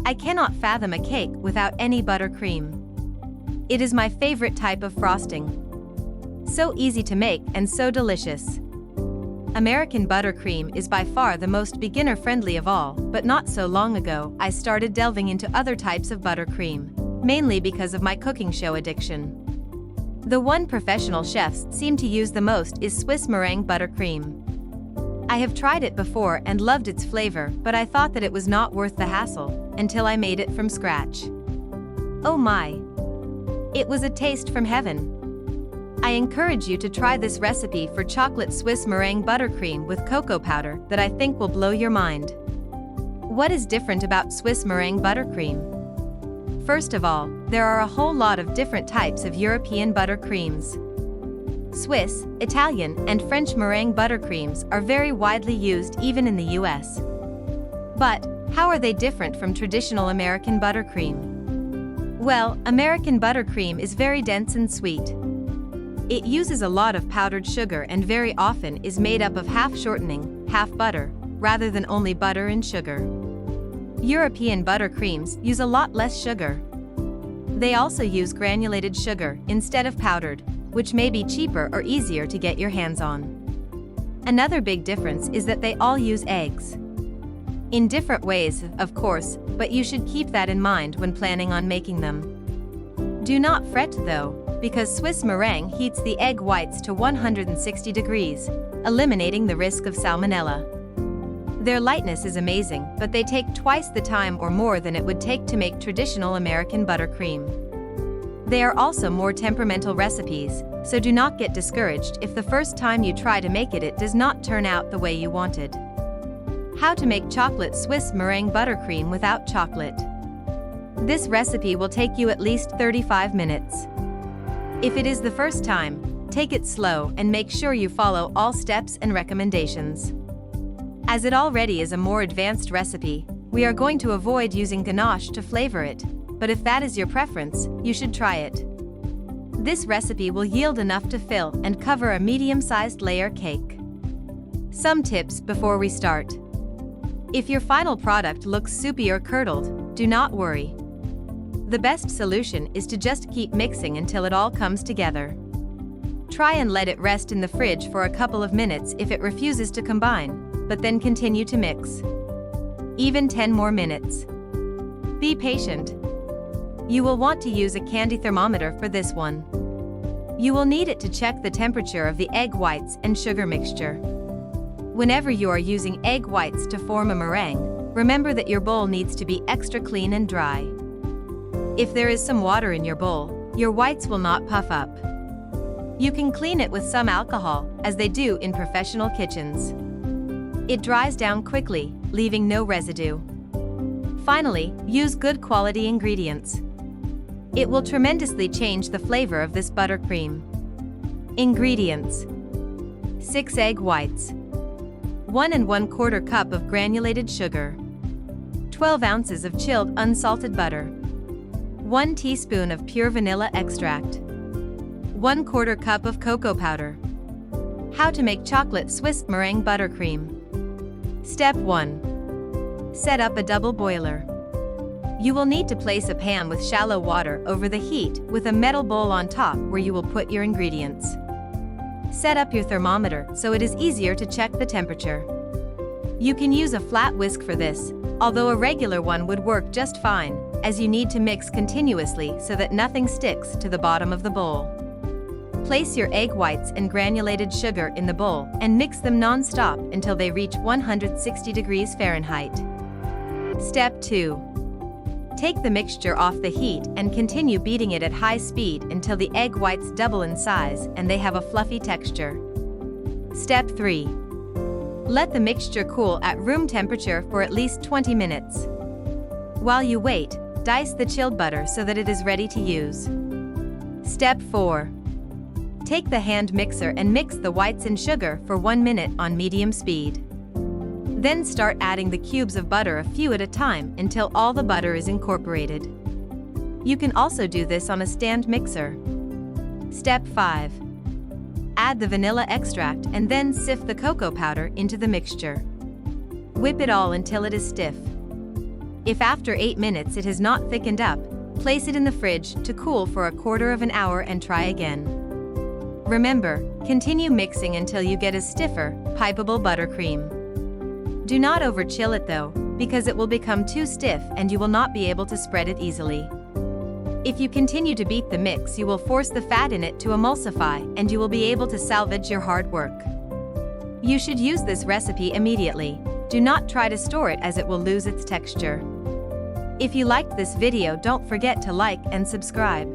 I cannot fathom a cake without any buttercream. It is my favorite type of frosting. So easy to make and so delicious. American buttercream is by far the most beginner-friendly of all, but not so long ago, I started delving into other types of buttercream, mainly because of my cooking show addiction. The one professional chefs seem to use the most is Swiss meringue buttercream. I have tried it before and loved its flavor, but I thought that it was not worth the hassle, until I made it from scratch. Oh my! It was a taste from heaven. I encourage you to try this recipe for chocolate Swiss meringue buttercream with cocoa powder that I think will blow your mind. What is different about Swiss meringue buttercream? First of all, there are a whole lot of different types of European buttercreams. Swiss, Italian, and French meringue buttercreams are very widely used even in the US. But, how are they different from traditional American buttercream? Well, American buttercream is very dense and sweet. It uses a lot of powdered sugar and very often is made up of half shortening, half butter, rather than only butter and sugar. European buttercreams use a lot less sugar. They also use granulated sugar instead of powdered, which may be cheaper or easier to get your hands on. Another big difference is that they all use eggs. In different ways, of course, but you should keep that in mind when planning on making them. Do not fret though, because Swiss meringue heats the egg whites to 160 degrees, eliminating the risk of salmonella. Their lightness is amazing, but they take twice the time or more than it would take to make traditional American buttercream. They are also more temperamental recipes, so do not get discouraged if the first time you try to make it does not turn out the way you wanted. How to make chocolate Swiss meringue buttercream without chocolate. This recipe will take you at least 35 minutes. If it is the first time, take it slow and make sure you follow all steps and recommendations. As it already is a more advanced recipe, we are going to avoid using ganache to flavor it, but if that is your preference, you should try it. This recipe will yield enough to fill and cover a medium-sized layer cake. Some tips before we start. If your final product looks soupy or curdled, do not worry. The best solution is to just keep mixing until it all comes together. Try and let it rest in the fridge for a couple of minutes if it refuses to combine, but then continue to mix. Even 10 more minutes. Be patient. You will want to use a candy thermometer for this one. You will need it to check the temperature of the egg whites and sugar mixture. Whenever you are using egg whites to form a meringue, remember that your bowl needs to be extra clean and dry. If there is some water in your bowl, your whites will not puff up. You can clean it with some alcohol, as they do in professional kitchens. It dries down quickly, leaving no residue. Finally, use good quality ingredients. It will tremendously change the flavor of this buttercream. Ingredients: 6 egg whites, 1 1/4 cup of granulated sugar, 12 ounces of chilled unsalted butter, 1 teaspoon of pure vanilla extract, 1/4 cup of cocoa powder. How to make chocolate Swiss meringue buttercream. Step 1. Set up a double boiler. You will need to place a pan with shallow water over the heat with a metal bowl on top where you will put your ingredients. Set up your thermometer so it is easier to check the temperature. You can use a flat whisk for this, although a regular one would work just fine, as you need to mix continuously so that nothing sticks to the bottom of the bowl. Place your egg whites and granulated sugar in the bowl and mix them non-stop until they reach 160 degrees Fahrenheit. Step 2. Take the mixture off the heat and continue beating it at high speed until the egg whites double in size and they have a fluffy texture. Step 3. Let the mixture cool at room temperature for at least 20 minutes. While you wait, dice the chilled butter so that it is ready to use. Step 4. Take the hand mixer and mix the whites and sugar for 1 minute on medium speed. Then start adding the cubes of butter a few at a time until all the butter is incorporated. You can also do this on a stand mixer. Step 5. Add the vanilla extract and then sift the cocoa powder into the mixture. Whip it all until it is stiff. If after 8 minutes it has not thickened up, place it in the fridge to cool for a quarter of an hour and try again. Remember, continue mixing until you get a stiffer, pipeable buttercream. Do not over-chill it though, because it will become too stiff and you will not be able to spread it easily. If you continue to beat the mix, you will force the fat in it to emulsify and you will be able to salvage your hard work. You should use this recipe immediately. Do not try to store it as it will lose its texture. If you liked this video, don't forget to like and subscribe.